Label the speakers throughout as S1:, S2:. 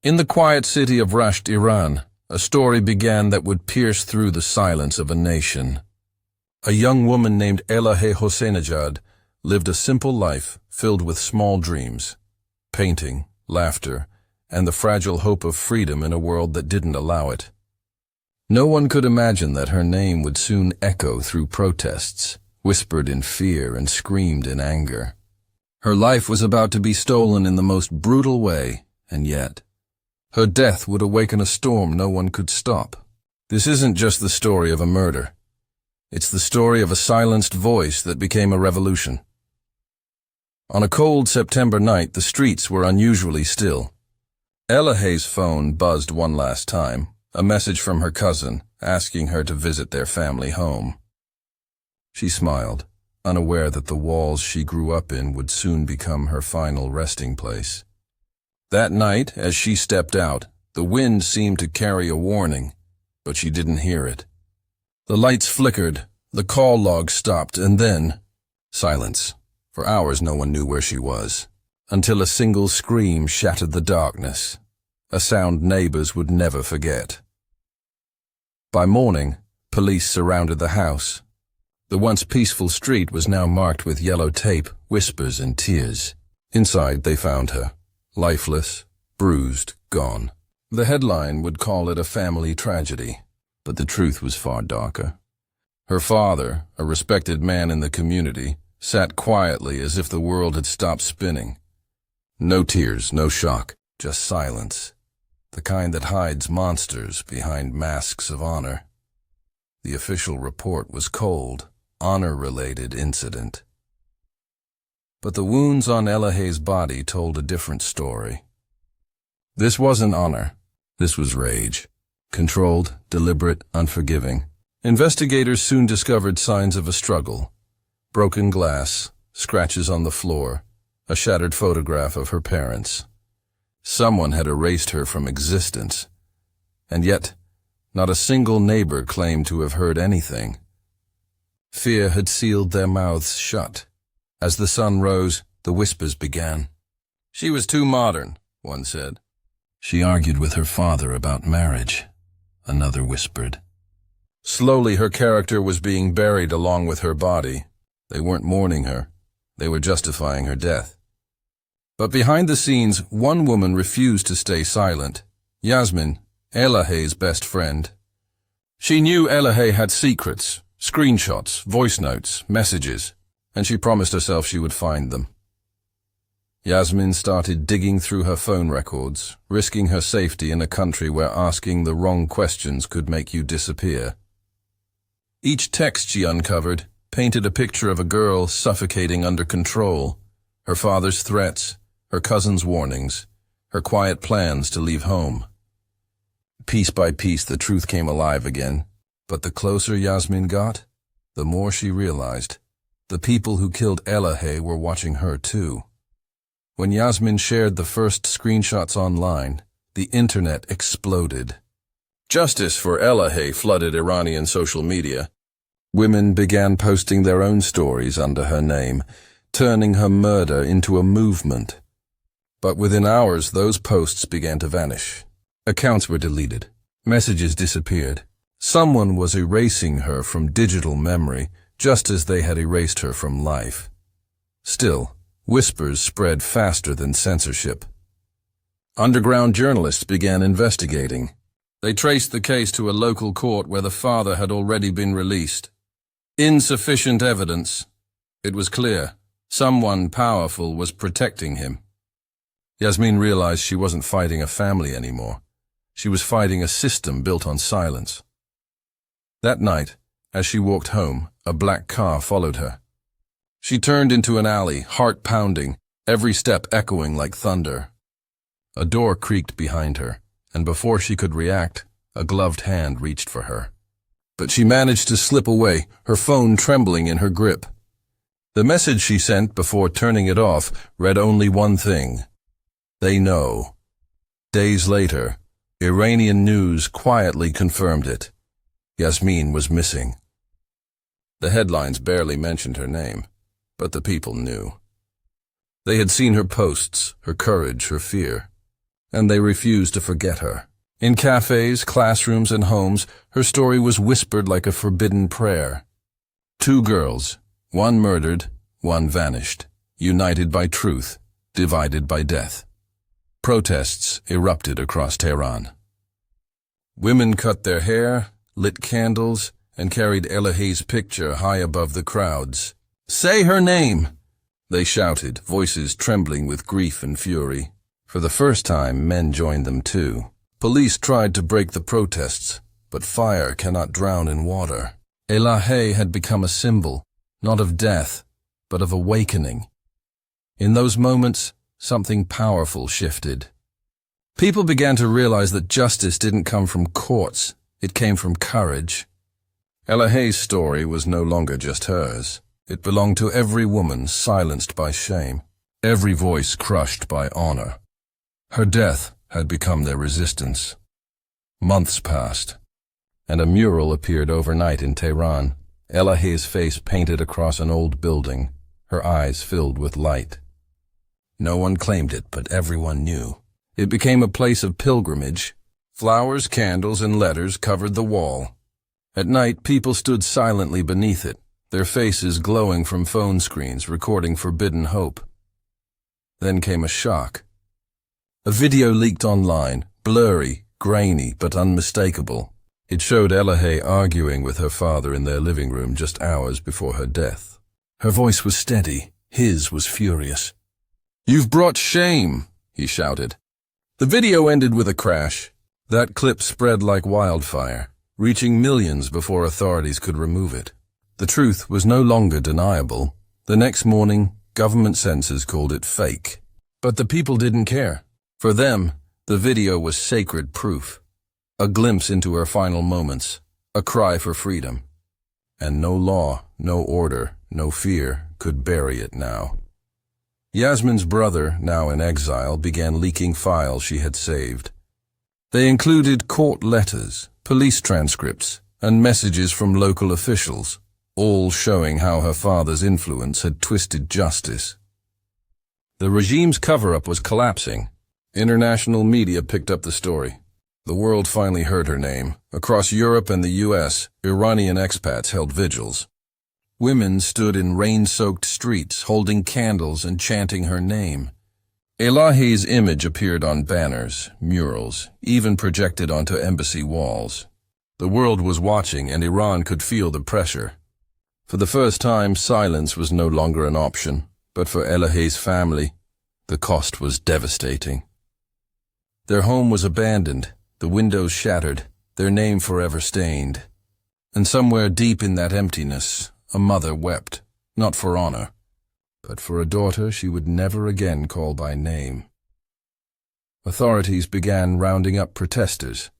S1: In the quiet city of Rasht, Iran, a story began that would pierce through the silence of a nation. A young woman named Elahe Hosseynejad lived a simple life filled with small dreams, painting, laughter, and the fragile hope of freedom in a world that didn't allow it. No one could imagine that her name would soon echo through protests, whispered in fear and screamed in anger. Her life was about to be stolen in the most brutal way, and yet, her death would awaken a storm no one could stop. This isn't just the story of a murder. It's the story of a silenced voice that became a revolution. On a cold September night, the streets were unusually still. Elahe's phone buzzed one last time, a message from her cousin asking her to visit their family home. She smiled, unaware that the walls she grew up in would soon become her final resting place. That night, as she stepped out, the wind seemed to carry a warning, but she didn't hear it. The lights flickered, the call log stopped, and then silence. For hours no one knew where she was, until a single scream shattered the darkness, a sound neighbors would never forget. By morning, police surrounded the house. The once peaceful street was now marked with yellow tape, whispers, and tears. Inside they found her, lifeless, bruised, gone. The headline would call it a family tragedy, but the truth was far darker. Her father, a respected man in the community, sat quietly as if the world had stopped spinning. No tears, no shock, just silence, the kind that hides monsters behind masks of honor. The official report was cold, honor-related incident. But the wounds on Elahe's body told a different story. This wasn't honor. This was rage. Controlled, deliberate, unforgiving. Investigators soon discovered signs of a struggle. Broken glass, scratches on the floor, a shattered photograph of her parents. Someone had erased her from existence. And yet, not a single neighbor claimed to have heard anything. Fear had sealed their mouths shut. As the sun rose, the whispers began. She was too modern, one said. She argued with her father about marriage, another whispered. Slowly her character was being buried along with her body. They weren't mourning her. They were justifying her death. But behind the scenes, one woman refused to stay silent. Yasmin, Elahe's best friend. She knew Elahe had secrets, screenshots, voice notes, messages, and she promised herself she would find them. Yasmin started digging through her phone records, risking her safety in a country where asking the wrong questions could make you disappear. Each text she uncovered painted a picture of a girl suffocating under control, her father's threats, her cousin's warnings, her quiet plans to leave home. Piece by piece the truth came alive again, but the closer Yasmin got, the more she realized. The people who killed Elahe were watching her too. When Yasmin shared the first screenshots online, the internet exploded. Justice for Elahe flooded Iranian social media. Women began posting their own stories under her name, turning her murder into a movement. But within hours, those posts began to vanish. Accounts were deleted. Messages disappeared. Someone was erasing her from digital memory, just as they had erased her from life. Still, whispers spread faster than censorship. Underground journalists began investigating. They traced the case to a local court where the father had already been released. Insufficient evidence. It was clear. Someone powerful was protecting him. Yasmin realized she wasn't fighting a family anymore. She was fighting a system built on silence. That night, as she walked home, a black car followed her. She turned into an alley, heart pounding, every step echoing like thunder. A door creaked behind her, and before she could react, a gloved hand reached for her. But she managed to slip away, her phone trembling in her grip. The message she sent before turning it off read only one thing. They know. Days later, Iranian news quietly confirmed it. Yasmin was missing. The headlines barely mentioned her name, but the people knew. They had seen her posts, her courage, her fear. and they refused to forget her. In cafes, classrooms, and homes, her story was whispered like a forbidden prayer. 2 girls, one murdered, one vanished, united by truth, divided by death. Protests erupted across Tehran. Women cut their hair, lit candles, and carried Elahey's picture high above the crowds. "Say her name!" they shouted, voices trembling with grief and fury. For the first time, men joined them too. Police tried to break the protests, but fire cannot drown in water. Elahey had become a symbol, not of death, but of awakening. In those moments, something powerful shifted. People began to realize that justice didn't come from courts, it came from courage. Elahey's story was no longer just hers. It belonged to every woman silenced by shame, every voice crushed by honor. Her death had become their resistance. Months passed, and a mural appeared overnight in Tehran, Elahey's face painted across an old building, her eyes filled with light. No one claimed it, but everyone knew. It became a place of pilgrimage. Flowers, candles, and letters covered the wall. At night, people stood silently beneath it, their faces glowing from phone screens recording forbidden hope. Then came a shock. A video leaked online, blurry, grainy, but unmistakable. It showed Elahey arguing with her father in their living room just hours before her death. Her voice was steady, his was furious. "You've brought shame," he shouted. The video ended with a crash. That clip spread like wildfire, reaching millions before authorities could remove it. The truth was no longer deniable. The next morning, government censors called it fake. But the people didn't care. For them, the video was sacred proof, a glimpse into her final moments, a cry for freedom. And no law, no order, no fear could bury it now. Yasmin's brother, now in exile, began leaking files she had saved. They included court letters, police transcripts, and messages from local officials, all showing how her father's influence had twisted justice. The regime's cover-up was collapsing. International media picked up the story. The world finally heard her name. Across Europe and the US, Iranian expats held vigils. Women stood in rain-soaked streets, holding candles and chanting her name. Elahey's image appeared on banners, murals, even projected onto embassy walls. The world was watching, and Iran could feel the pressure. For the first time, silence was no longer an option, but for Elahey's family, the cost was devastating. Their home was abandoned, the windows shattered, their name forever stained. And somewhere deep in that emptiness, a mother wept, not for honor, but for a daughter she would never again call by name. Authorities began rounding up protesters,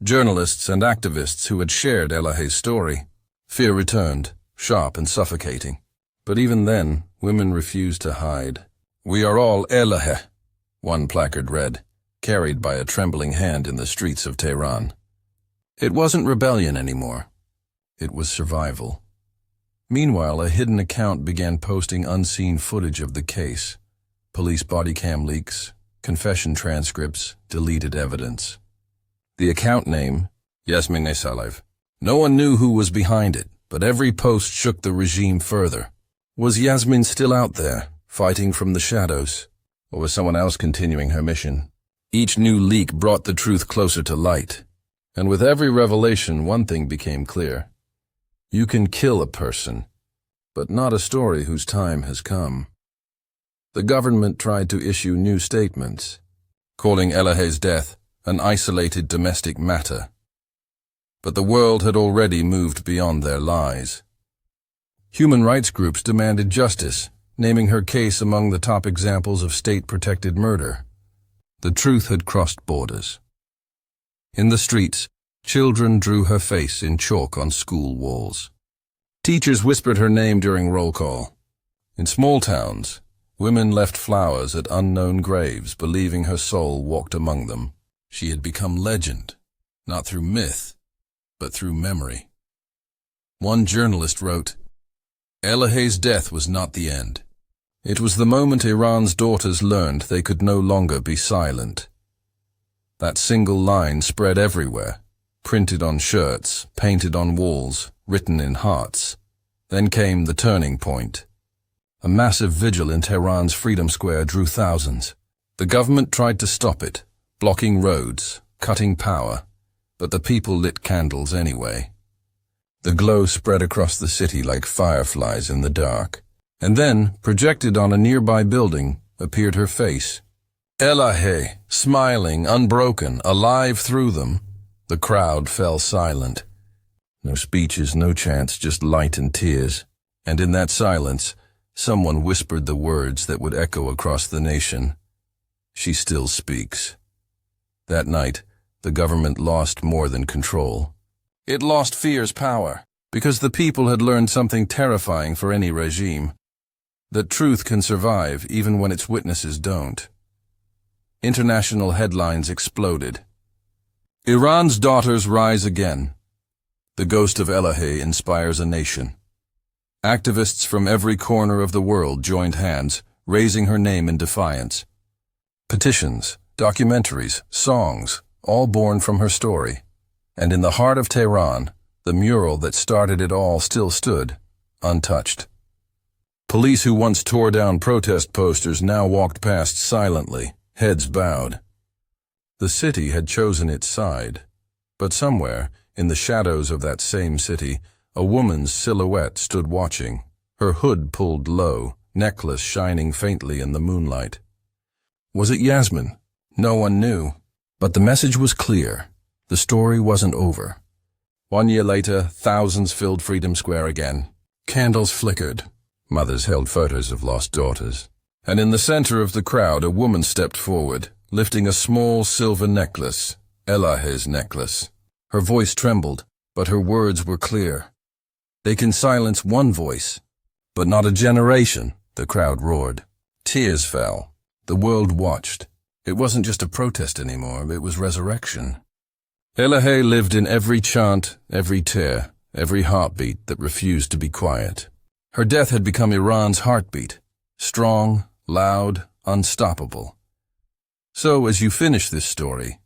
S1: journalists and activists who had shared Elahey's story. Fear returned, sharp and suffocating. But even then, women refused to hide. "We are all Elahey," one placard read, carried by a trembling hand in the streets of Tehran. It wasn't rebellion anymore. It was survival. Meanwhile, a hidden account began posting unseen footage of the case. Police body cam leaks, confession transcripts, deleted evidence. The account name, Yasmin Nesalev. No one knew who was behind it, but every post shook the regime further. Was Yasmin still out there, fighting from the shadows? Or was someone else continuing her mission? Each new leak brought the truth closer to light. And with every revelation, one thing became clear. You can kill a person, but not a story whose time has come. The government tried to issue new statements, calling Elahey's death an isolated domestic matter. But the world had already moved beyond their lies. Human rights groups demanded justice, naming her case among the top examples of state-protected murder. The truth had crossed borders. In the streets, children drew her face in chalk on school walls. Teachers whispered her name during roll call. In small towns, women left flowers at unknown graves, believing her soul walked among them. She had become legend, not through myth, but through memory. One journalist wrote, "Elahey's death was not the end. It was the moment Iran's daughters learned they could no longer be silent. That single line spread everywhere, printed on shirts, painted on walls, written in hearts. Then came the turning point. A massive vigil in Tehran's Freedom Square drew thousands. The government tried to stop it, blocking roads, cutting power, but the people lit candles anyway. The glow spread across the city like fireflies in the dark. And then, projected on a nearby building, appeared her face. Elahe, smiling, unbroken, alive through them. The crowd fell silent. No speeches, no chants, just light and tears. And in that silence, someone whispered the words that would echo across the nation. She still speaks. That night, the government lost more than control. It lost fear's power, because the people had learned something terrifying for any regime. That truth can survive even when its witnesses don't. International headlines exploded. Iran's daughters rise again. The ghost of Elahe inspires a nation. Activists from every corner of the world joined hands, raising her name in defiance. Petitions, documentaries, songs, all born from her story. And in the heart of Tehran, the mural that started it all still stood, untouched. Police who once tore down protest posters now walked past silently, heads bowed. The city had chosen its side, but somewhere, in the shadows of that same city, a woman's silhouette stood watching, her hood pulled low, necklace shining faintly in the moonlight. Was it Yasmin? No one knew. But the message was clear. The story wasn't over. 1 year later, thousands filled Freedom Square again. Candles flickered. Mothers held photos of lost daughters. And in the center of the crowd, a woman stepped forward, lifting a small silver necklace, Elahe's necklace. Her voice trembled, but her words were clear. They can silence one voice, but not a generation, the crowd roared. Tears fell. The world watched. It wasn't just a protest anymore, it was resurrection. Elahe lived in every chant, every tear, every heartbeat that refused to be quiet. Her death had become Iran's heartbeat, strong, loud, unstoppable. So as you finish this story,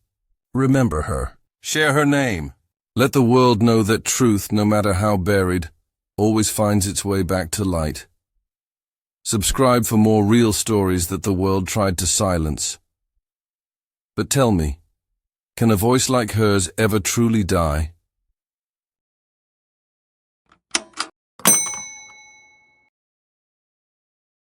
S1: remember her. Share her name. Let the world know that truth, no matter how buried, always finds its way back to light. Subscribe for more real stories that the world tried to silence. But tell me, can a voice like hers ever truly die?